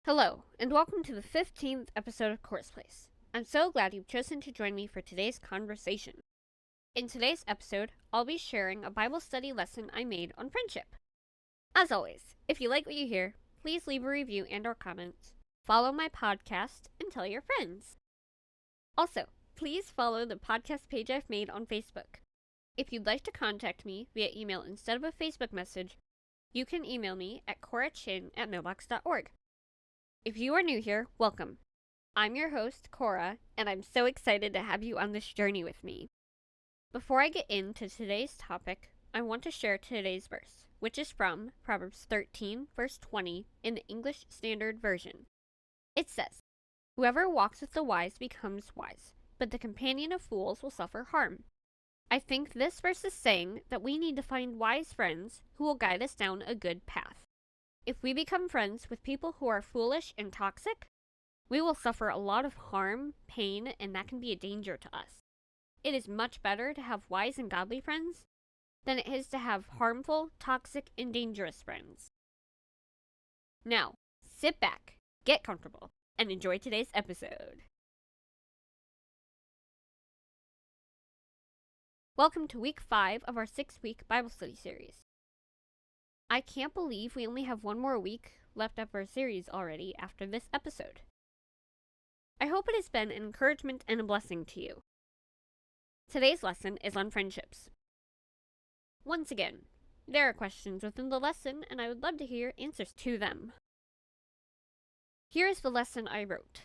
Hello, and welcome to the 15th episode of Course Place. I'm so glad you've chosen to join me for today's conversation. In today's episode, I'll be sharing a Bible study lesson I made on friendship. As always, if you like what you hear, please leave a review and/or comments, follow my podcast, and tell your friends. Also, please follow the podcast page I've made on Facebook. If you'd like to contact me via email instead of a Facebook message, you can email me at corachin@mailbox.org. If you are new here, welcome. I'm your host, Cora, and I'm so excited to have you on this journey with me. Before I get into today's topic, I want to share today's verse, which is from Proverbs 13, verse 20, in the English Standard Version. It says, "Whoever walks with the wise becomes wise, but the companion of fools will suffer harm." I think this verse is saying that we need to find wise friends who will guide us down a good path. If we become friends with people who are foolish and toxic, we will suffer a lot of harm, pain, and that can be a danger to us. It is much better to have wise and godly friends than it is to have harmful, toxic, and dangerous friends. Now, sit back, get comfortable, and enjoy today's episode. Welcome to week 5 of our 6-week Bible study series. I can't believe we only have one more week left of our series already after this episode. I hope it has been an encouragement and a blessing to you. Today's lesson is on friendships. Once again, there are questions within the lesson, and I would love to hear answers to them. Here is the lesson I wrote.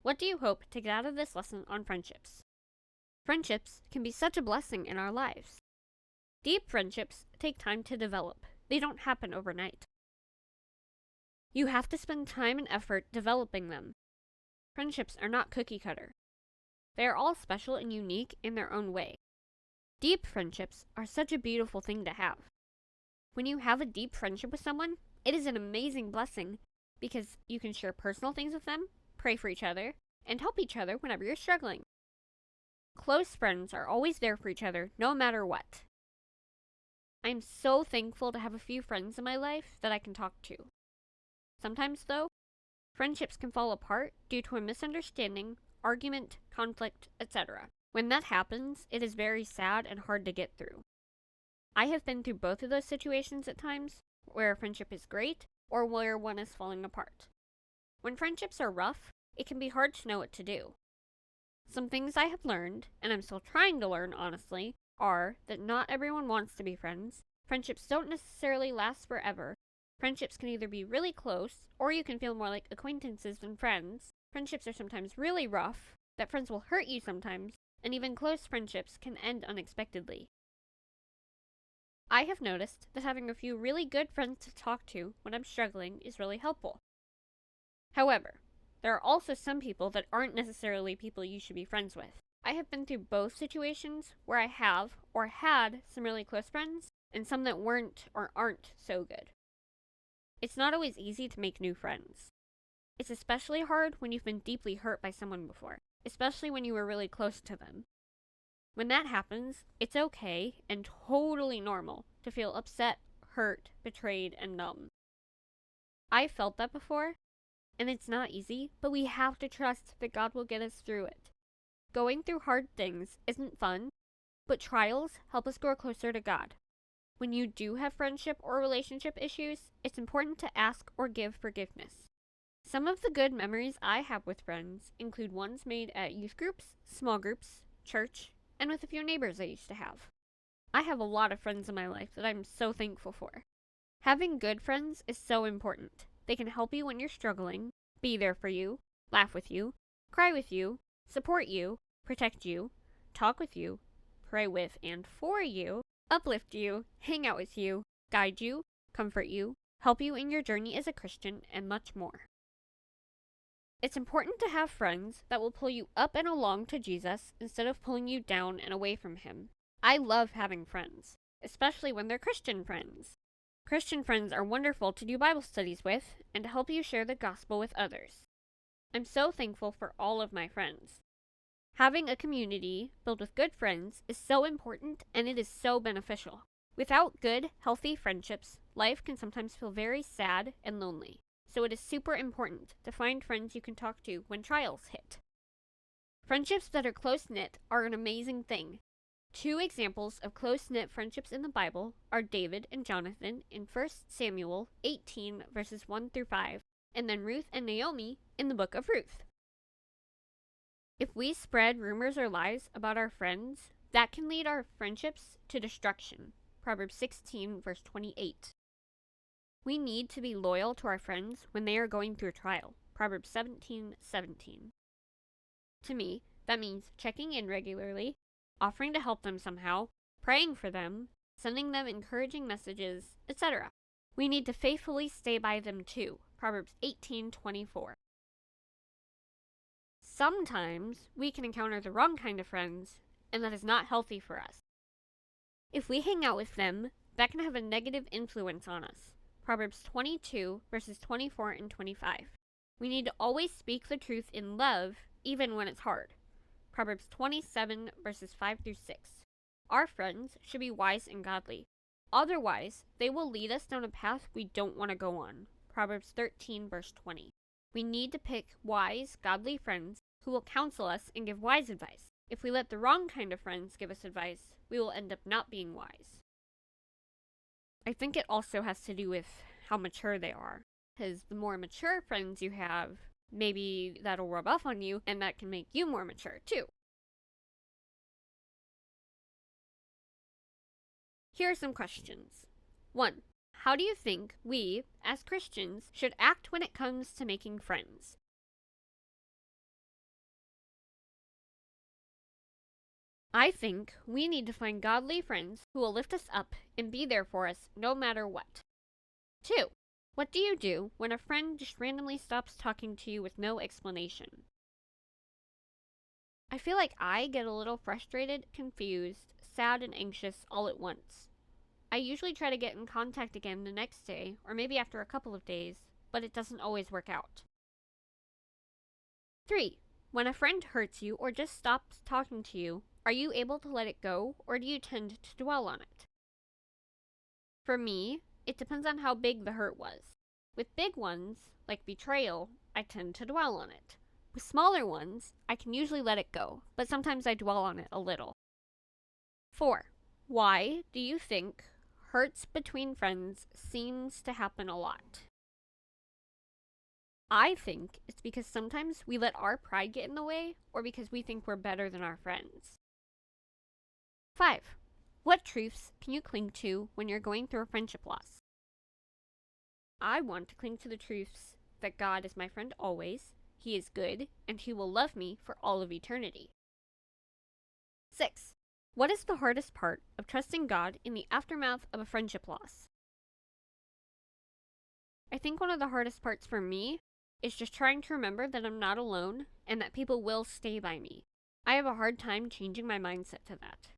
What do you hope to get out of this lesson on friendships? Friendships can be such a blessing in our lives. Deep friendships take time to develop. They don't happen overnight. You have to spend time and effort developing them. Friendships are not cookie cutter. They are all special and unique in their own way. Deep friendships are such a beautiful thing to have. When you have a deep friendship with someone, it is an amazing blessing because you can share personal things with them, pray for each other, and help each other whenever you're struggling. Close friends are always there for each other, no matter what. I'm so thankful to have a few friends in my life that I can talk to. Sometimes, though, friendships can fall apart due to a misunderstanding, argument, conflict, etc. When that happens, it is very sad and hard to get through. I have been through both of those situations at times, where a friendship is great or where one is falling apart. When friendships are rough, it can be hard to know what to do. Some things I have learned, and I'm still trying to learn honestly, are that not everyone wants to be friends. Friendships don't necessarily last forever. Friendships can either be really close, or you can feel more like acquaintances than friends. Friendships are sometimes really rough, that friends will hurt you sometimes, and even close friendships can end unexpectedly. I have noticed that having a few really good friends to talk to when I'm struggling is really helpful. However, there are also some people that aren't necessarily people you should be friends with. I have been through both situations where I have or had some really close friends and some that weren't or aren't so good. It's not always easy to make new friends. It's especially hard when you've been deeply hurt by someone before, especially when you were really close to them. When that happens, it's okay and totally normal to feel upset, hurt, betrayed, and numb. I've felt that before, and it's not easy, but we have to trust that God will get us through it. Going through hard things isn't fun, but trials help us grow closer to God. When you do have friendship or relationship issues, it's important to ask or give forgiveness. Some of the good memories I have with friends include ones made at youth groups, small groups, church, and with a few neighbors I used to have. I have a lot of friends in my life that I'm so thankful for. Having good friends is so important. They can help you when you're struggling, be there for you, laugh with you, cry with you, support you, protect you, talk with you, pray with and for you, uplift you, hang out with you, guide you, comfort you, help you in your journey as a Christian, and much more. It's important to have friends that will pull you up and along to Jesus instead of pulling you down and away from Him. I love having friends, especially when they're Christian friends. Christian friends are wonderful to do Bible studies with and to help you share the gospel with others. I'm so thankful for all of my friends. Having a community filled with good friends is so important and it is so beneficial. Without good, healthy friendships, life can sometimes feel very sad and lonely. so it is super important to find friends you can talk to when trials hit. Friendships that are close-knit are an amazing thing. 2 examples of close-knit friendships in the Bible are David and Jonathan in 1 Samuel 18 verses 1 through 5, and then Ruth and Naomi in the book of Ruth. If we spread rumors or lies about our friends, that can lead our friendships to destruction. Proverbs 16 verse 28. We need to be loyal to our friends when they are going through a trial. Proverbs 17:17. To me, that means checking in regularly, offering to help them somehow, praying for them, sending them encouraging messages, etc. We need to faithfully stay by them too. Proverbs 18:24. Sometimes we can encounter the wrong kind of friends, and that is not healthy for us. If we hang out with them, that can have a negative influence on us. Proverbs 22 verses 24 and 25. We need to always speak the truth in love, even when it's hard. Proverbs 27 verses 5 through 6. Our friends should be wise and godly. Otherwise, they will lead us down a path we don't want to go on. Proverbs 13 verse 20. We need to pick wise, godly friends who will counsel us and give wise advice. If we let the wrong kind of friends give us advice, we will end up not being wise. I think it also has to do with how mature they are. Because the more mature friends you have, maybe that'll rub off on you, and that can make you more mature too. Here are some questions. 1. How do you think we, as Christians, should act when it comes to making friends? I think we need to find godly friends who will lift us up and be there for us no matter what. 2. What do you do when a friend just randomly stops talking to you with no explanation? I feel like I get a little frustrated, confused, sad, and anxious all at once. I usually try to get in contact again the next day, or maybe after a couple of days, but it doesn't always work out. 3. When a friend hurts you or just stops talking to you, are you able to let it go, or do you tend to dwell on it? For me, it depends on how big the hurt was. With big ones, like betrayal, I tend to dwell on it. With smaller ones, I can usually let it go, but sometimes I dwell on it a little. 4. Why do you think hurts between friends seems to happen a lot? I think it's because sometimes we let our pride get in the way, or because we think we're better than our friends. 5. What truths can you cling to when you're going through a friendship loss? I want to cling to the truths that God is my friend always, He is good, and He will love me for all of eternity. 6. What is the hardest part of trusting God in the aftermath of a friendship loss? I think one of the hardest parts for me is just trying to remember that I'm not alone and that people will stay by me. I have a hard time changing my mindset to that.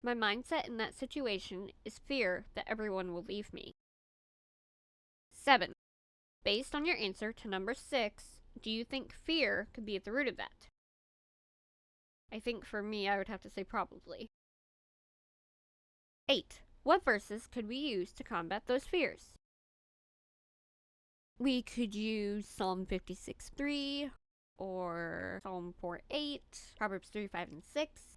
My mindset in that situation is fear that everyone will leave me. 7. Based on your answer to number 6, do you think fear could be at the root of that? I think for me, I would have to say probably. 8. What verses could we use to combat those fears? We could use Psalm 56:3, or Psalm 4:8, Proverbs 3:5 and 6.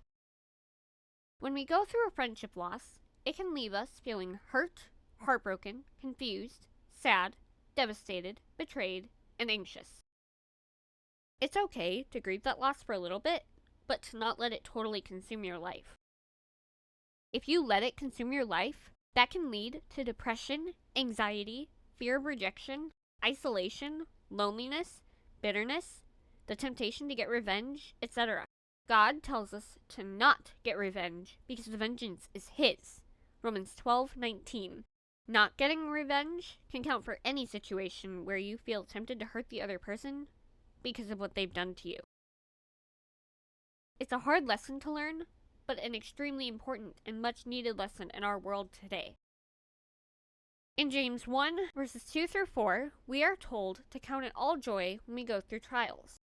When we go through a friendship loss, it can leave us feeling hurt, heartbroken, confused, sad, devastated, betrayed, and anxious. It's okay to grieve that loss for a little bit, but to not let it totally consume your life. If you let it consume your life, that can lead to depression, anxiety, fear of rejection, isolation, loneliness, bitterness, the temptation to get revenge, etc. God tells us to not get revenge because the vengeance is His. Romans 12:19. Not getting revenge can count for any situation where you feel tempted to hurt the other person because of what they've done to you. It's a hard lesson to learn, but an extremely important and much needed lesson in our world today. In James 1, verses 2 through 4, we are told to count it all joy when we go through trials.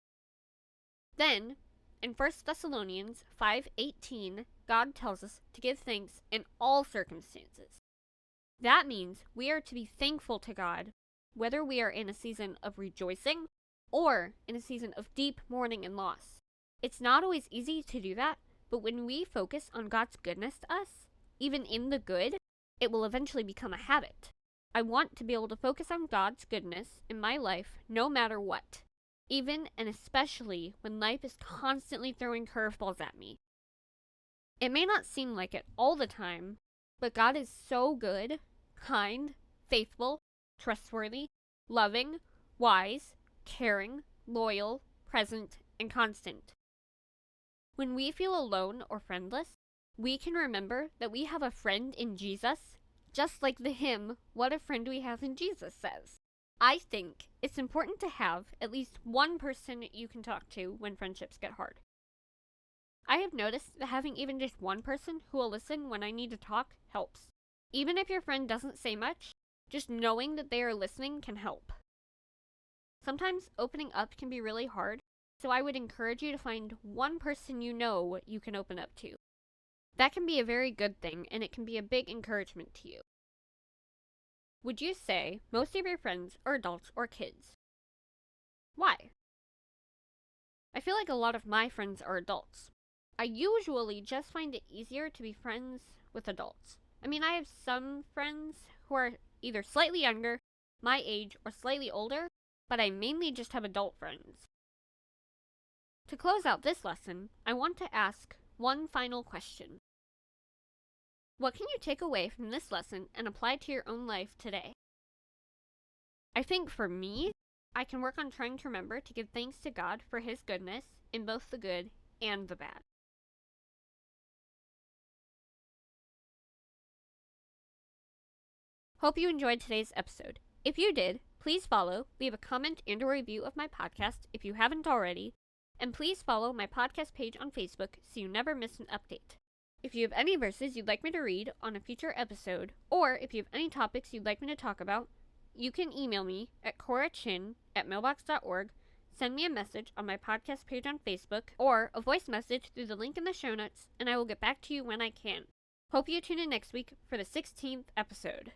Then, in 1 Thessalonians 5:18, God tells us to give thanks in all circumstances. That means we are to be thankful to God whether we are in a season of rejoicing or in a season of deep mourning and loss. It's not always easy to do that, but when we focus on God's goodness to us, even in the good, it will eventually become a habit. I want to be able to focus on God's goodness in my life no matter what, even and especially when life is constantly throwing curveballs at me. It may not seem like it all the time, but God is so good, kind, faithful, trustworthy, loving, wise, caring, loyal, present, and constant. When we feel alone or friendless, we can remember that we have a friend in Jesus, just like the hymn, "What a Friend We Have in Jesus" says. I think it's important to have at least one person you can talk to when friendships get hard. I have noticed that having even just one person who will listen when I need to talk helps. Even if your friend doesn't say much, just knowing that they are listening can help. Sometimes opening up can be really hard, so I would encourage you to find one person you know you can open up to. That can be a very good thing, and it can be a big encouragement to you. Would you say most of your friends are adults or kids? Why? I feel like a lot of my friends are adults. I usually just find it easier to be friends with adults. I mean, I have some friends who are either slightly younger, my age, or slightly older, but I mainly just have adult friends. To close out this lesson, I want to ask one final question. What can you take away from this lesson and apply to your own life today? I think for me, I can work on trying to remember to give thanks to God for His goodness in both the good and the bad. Hope you enjoyed today's episode. If you did, please follow, leave a comment and a review of my podcast if you haven't already, and please follow my podcast page on Facebook so you never miss an update. If you have any verses you'd like me to read on a future episode, or if you have any topics you'd like me to talk about, you can email me at corachin@mailbox.org, send me a message on my podcast page on Facebook, or a voice message through the link in the show notes, and I will get back to you when I can. Hope you tune in next week for the 16th episode.